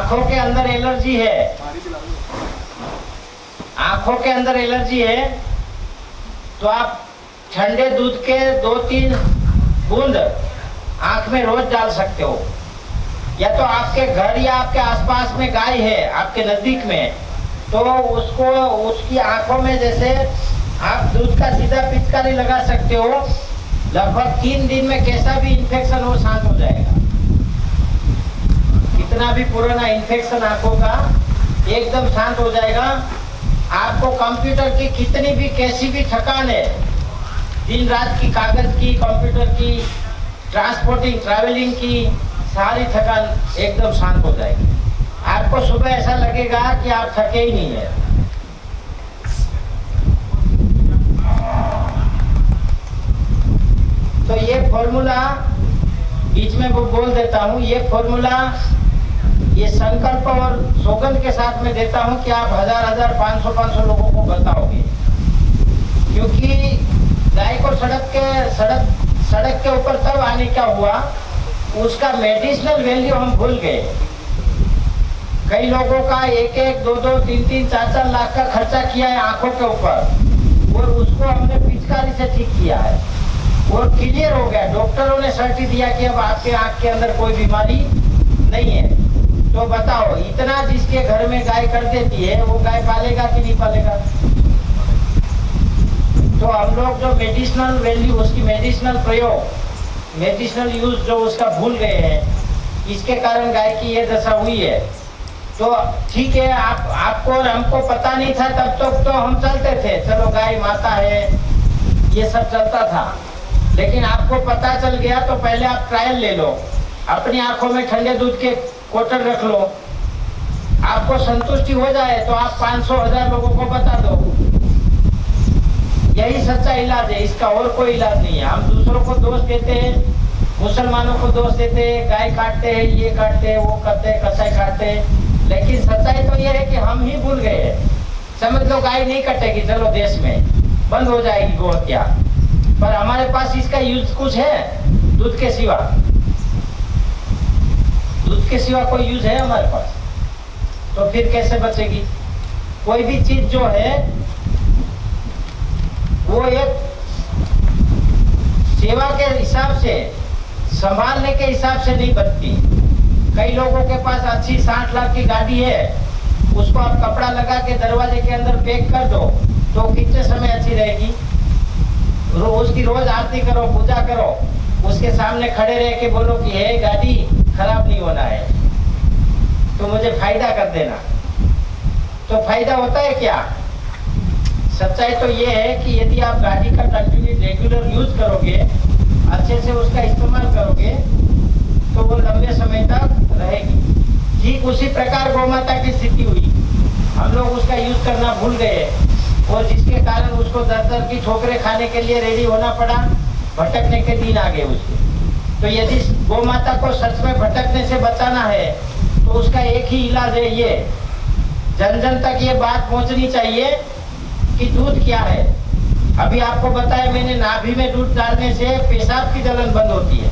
आंखों के अंदर एलर्जी है, आंखों के अंदर एलर्जी है, तो आप ठंडे दूध के 2-3 बूंद आंख में रोज डाल सकते हो। या तो आपके घर या आपके आसपास में गाय है आपके नजदीक में, तो उसको उसकी आंखों में जैसे आप दूध का सीधा पिचकारी लगा सकते हो। लगभग 3 दिन में कैसा भी इन्फेक्शन हो शांत हो जाएगा। कितना भी पुराना इन्फेक्शन आंखों का एकदम शांत हो जाएगा। आपको कंप्यूटर की कितनी भी कैसी भी थकान है, दिन रात की कागज की, कंप्यूटर की, ट्रांसपोर्टिंग ट्रैवलिंग की सारी थकान एकदम शांत हो जाएगी। आपको सुबह ऐसा लगेगा कि आप थके ही नहीं है। तो ये फॉर्मूला बीच में वो बोल देता हूँ, ये फॉर्मूला ये संकल्प और सौगंध के साथ में देता हूँ कि आप 1000, 500 लोगों को बताओगे। क्योंकि गाय को सड़क के ऊपर तब आने का हुआ, उसका मेडिसिनल वैल्यू हम भूल गए। कई लोगों का 1-1, 2-2, 3-3, 4-4 लाख का खर्चा किया है आंखों के ऊपर, और उसको हमने पिचकारी से ठीक किया है और क्लियर हो गया। डॉक्टरों ने सर्टी दिया कि अब आपके आंख के अंदर कोई बीमारी नहीं है। तो बताओ, इतना जिसके घर में गाय कर देती है वो गाय पालेगा कि नहीं पालेगा? तो हम लोग जो मेडिसिनल वैल्यू, उसकी मेडिसिनल प्रयोग, मेडिसिनल यूज जो उसका भूल गए हैं, इसके कारण गाय की ये दशा हुई है। तो ठीक है, आपको और हमको पता नहीं था तब तक तो हम चलते थे, चलो गाय माता है, ये सब चलता था। लेकिन आपको पता चल गया तो पहले आप ट्रायल ले लो, अपनी आंखों में ठंडे दूध के कोटर रख लो, आपको संतुष्टि हो जाए तो आप 500-1000 लोगों को बता दो। यही सच्चा इलाज है, इसका और कोई इलाज नहीं है। हम दूसरों को दोष देते हैं, मुसलमानों को दोष देते हैं, गाय काटते हैं, ये काटते हैं, वो करते हैं, कसाई काटते हैं, लेकिन सच्चाई तो ये है कि हम ही भूल गए हैं। समझ लो गाय नहीं कटेगी, चलो देश में बंद हो जाएगी गौ हत्या, पर हमारे पास इसका यूज कुछ है? दूध के सिवा, दूध के सिवा कोई यूज है हमारे पास? तो फिर कैसे बचेगी? कोई भी चीज जो है वो एक सेवा के हिसाब से, संभालने के हिसाब से नहीं बचती। कई लोगों के पास अच्छी 60 लाख की गाड़ी है, उसको आप कपड़ा लगा के दरवाजे के अंदर पैक कर दो तो कितने समय अच्छी रहेगी? उसकी रोज आरती करो, पूजा करो, उसके सामने खड़े रह के बोलो कि हे गाड़ी खराब नहीं होना है तो मुझे फायदा कर देना। तो फायदा होता है क्या? सच्चाई तो ये है कि यदि आप गाड़ी का कंटिन्यू रेगुलर यूज करोगे, अच्छे से उसका इस्तेमाल करोगे, तो वो लंबे समय तक रहेगी। ठीक उसी प्रकार गौ माता की स्थिति हुई, हम लोग उसका यूज करना भूल गए और जिसके कारण उसको दर की ठोकरें खाने के लिए रेडी होना पड़ा, भटकने के दिन आ गए उसके। तो यदि गौ माता को सच में भटकने से बचाना है तो उसका एक ही इलाज है, ये जन जन तक ये बात पहुंचनी चाहिए कि दूध क्या है। अभी आपको बताया मैंने, नाभि में दूध डालने से पेशाब की जलन बंद होती है।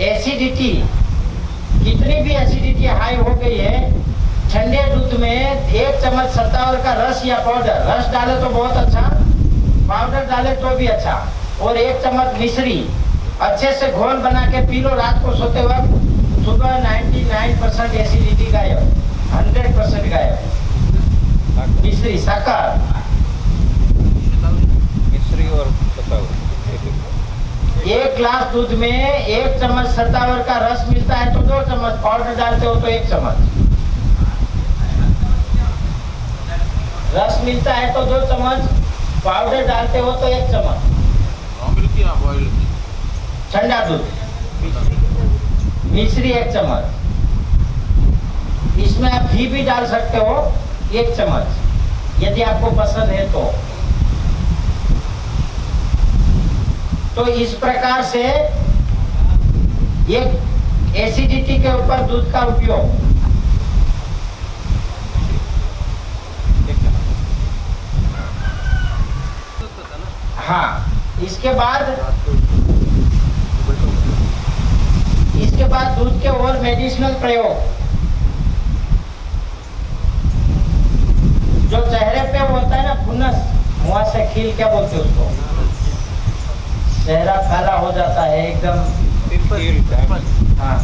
एसिडिटी, कितनी भी एसिडिटी हाई हो गई है, ठंडे दूध में 1 चम्मच सत्तावर का रस या पाउडर, रस डाले तो बहुत अच्छा, पाउडर डाले तो भी अच्छा, और 1 चम्मच मिश्री अच्छे से घोल बना के पी लो रात को सोते वक्त। सुबह 99% एसिडिटी गायब, 100% गायब। मिश्री, शक्कर, मिश्री और सत्तावर, 1 ग्लास दूध में 1 चम्मच सत्तावर का रस मिलता है तो 2 चम्मच, पाउडर डालते हो तो 1 चम्मच, रस मिलता है तो 2 चम्मच, पाउडर डालते हो तो 1 चम्मच। ठंडा दूध, मिश्री 1 चम्मच, इसमें आप घी भी डाल सकते हो 1 चम्मच यदि आपको पसंद है तो इस प्रकार से एक एसिडिटी के ऊपर दूध का उपयोग। हाँ, इसके बाद दूध के और मेडिसिनल प्रयोग। जो चेहरे पे वो होता है ना फुन्नस, मुंह से खील, क्या बोलते हैं उसको, चेहरा काला हो जाता है एकदम। हाँ,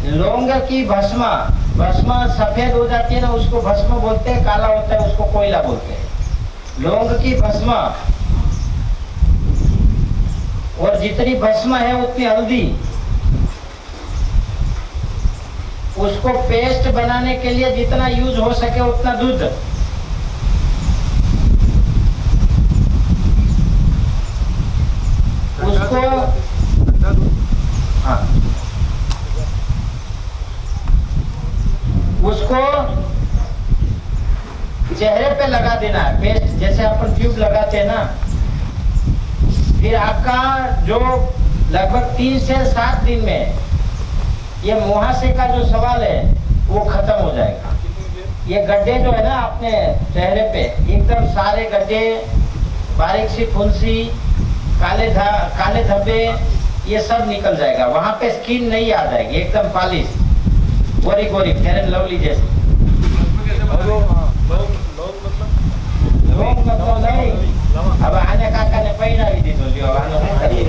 लौंग की भस्म, भस्म सफेद हो जाती है ना, उसको भस्म बोलते हैं, काला होता है उसको कोयला बोलते हैं। लौंग की भस्म, और जितनी भस्म है उतनी हल्दी, उसको पेस्ट बनाने के लिए जितना यूज हो सके उतना दूध, उसको हाँ, उसको चेहरे पे लगा देना है पेस्ट, जैसे अपन ट्यूब लगाते हैं ना। फिर आपका जो लगभग 3 से 7 दिन में ये मुहासे का जो सवाल है वो खत्म हो जाएगा। ये गड्ढे जो है ना अपने चेहरे पे, एकदम सारे गड्ढे, बारीक सी फुंसी, काले धब्बे, ये सब निकल जाएगा। वहां पे स्किन नहीं आ जाएगी, एकदम पॉलिश, गोरी गोरी, फेयर एंड लवली जैसी। लोग मतलब नहीं, अब आने काका ने पहिरा भी दी तो जो आने नहीं करिए।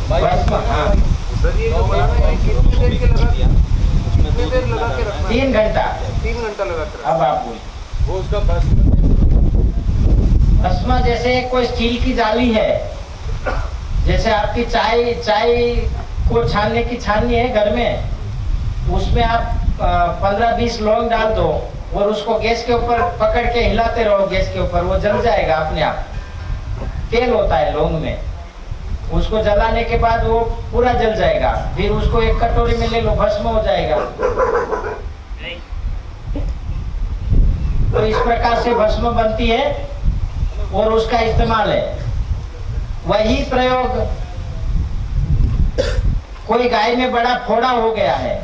भस्म, हाँ, 3 घंटा लगा कर। अब आप बोलिए, वो उसका भस्म जैसे कोई स्टील की जाली है, जैसे आपकी चाय को छानने की छाननी है घर में, उसमें आप 15-20 लौंग डाल दो और उसको गैस के ऊपर पकड़ के हिलाते रहो, गैस के ऊपर, वो जल जाएगा अपने आप। तेल होता है लौंग में, उसको जलाने के बाद वो पूरा जल जाएगा। फिर उसको एक कटोरी में ले लो, भस्म हो जाएगा। तो इस प्रकार से भस्म बनती है और उसका इस्तेमाल है। वही प्रयोग, कोई गाय में बड़ा फोड़ा हो गया है,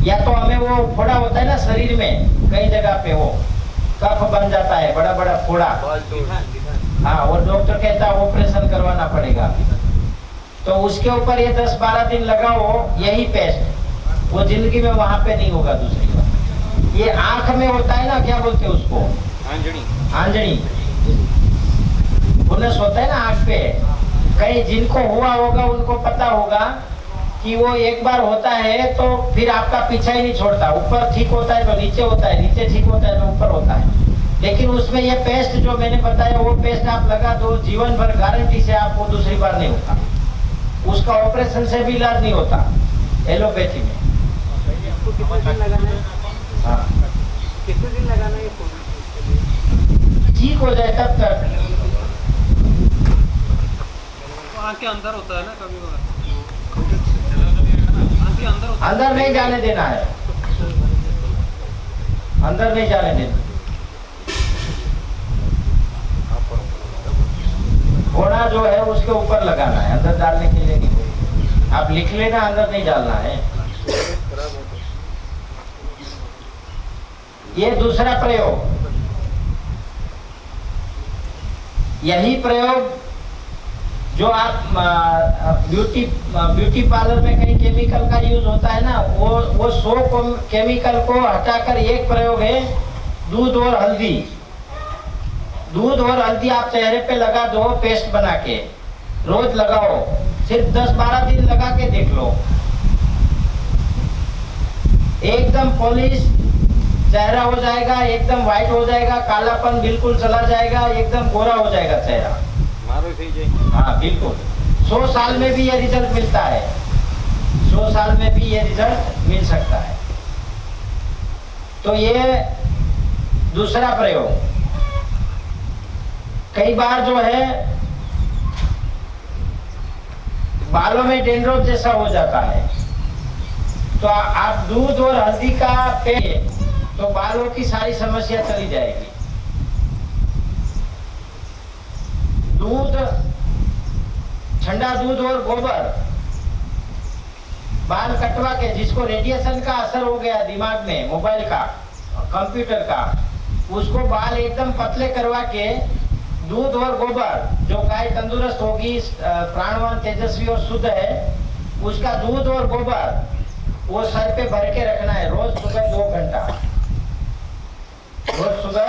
या तो हमें वो फोड़ा होता है ना शरीर में, कई जगह पे वो कफ बन जाता है, बड़ा बड़ा फोड़ा, हाँ, और डॉक्टर कहता है ऑपरेशन करवाना पड़ेगा। तो उसके ऊपर ये 10-12 दिन लगाओ यही पेस्ट, वो जिंदगी में वहां पे नहीं होगा दूसरी बार। ये आंख में होता है ना, क्या बोलते हैं उसको, आंजनी, फुनस होता है ना आंख पे। कहीं जिनको हुआ होगा उनको पता होगा कि वो एक बार होता है तो फिर आपका पीछा ही नहीं छोड़ता। ऊपर ठीक होता है तो नीचे होता है, नीचे ठीक होता है तो ऊपर होता है। लेकिन उसमें ये पेस्ट जो मैंने बताया, वो पेस्ट आप लगा दो, जीवन भर गारंटी से आपको दूसरी बार नहीं होता। उसका ऑपरेशन से भी इलाज नहीं होता एलोपैथी में। कितने दिन लगाना है? हाँ, कितने दिन लगाना है? ठीक हो जाए तब तक। आँख के अंदर होता है ना कभी बार, अंदर नहीं जाने देना है, अंदर नहीं जाने देना। घोड़ा जो है उसके ऊपर लगाना है, अंदर डालने के लिए नहीं। आप लिख लेना, अंदर नहीं डालना है। ये दूसरा प्रयोग। यही प्रयोग जो आप ब्यूटी पार्लर में कहीं केमिकल का यूज होता है ना, वो 100 केमिकल को हटाकर एक प्रयोग है, दूध और हल्दी। दूध और हल्दी आप चेहरे पे लगा दो, पेस्ट बना के रोज लगाओ, सिर्फ 10-12 दिन लगा के देख लो, एकदम पॉलिश चेहरा हो जाएगा, एकदम व्हाइट हो जाएगा, कालापन बिल्कुल चला जाएगा, एकदम गोरा हो जाएगा चेहरा। हाँ बिल्कुल, 100 साल में भी ये रिजल्ट मिलता है, 100 साल में भी ये रिजल्ट मिल सकता है। तो ये दूसरा प्रयोग। कई बार जो है बालों में डेंड्रफ जैसा हो जाता है, तो आप दूध और हल्दी का पिए तो बालों की सारी समस्या चली जाएगी। दूध, ठंडा दूध और गोबर बाल कटवा के, जिसको रेडिएशन का असर हो गया दिमाग में, मोबाइल का, कंप्यूटर का, उसको बाल एकदम पतले करवा के दूध और गोबर, जो गाय तंदुरुस्त होगी, प्राणवान, तेजस्वी और शुद्ध है, उसका दूध और गोबर वो सर पे भर के रखना है रोज सुबह 2 घंटा, रोज सुबह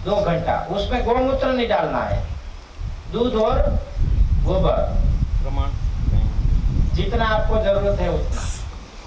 2 घंटा। उसमें गौमूत्र नहीं डालना है, दूध और गोबर प्रमाण जितना आपको जरूरत है उतना।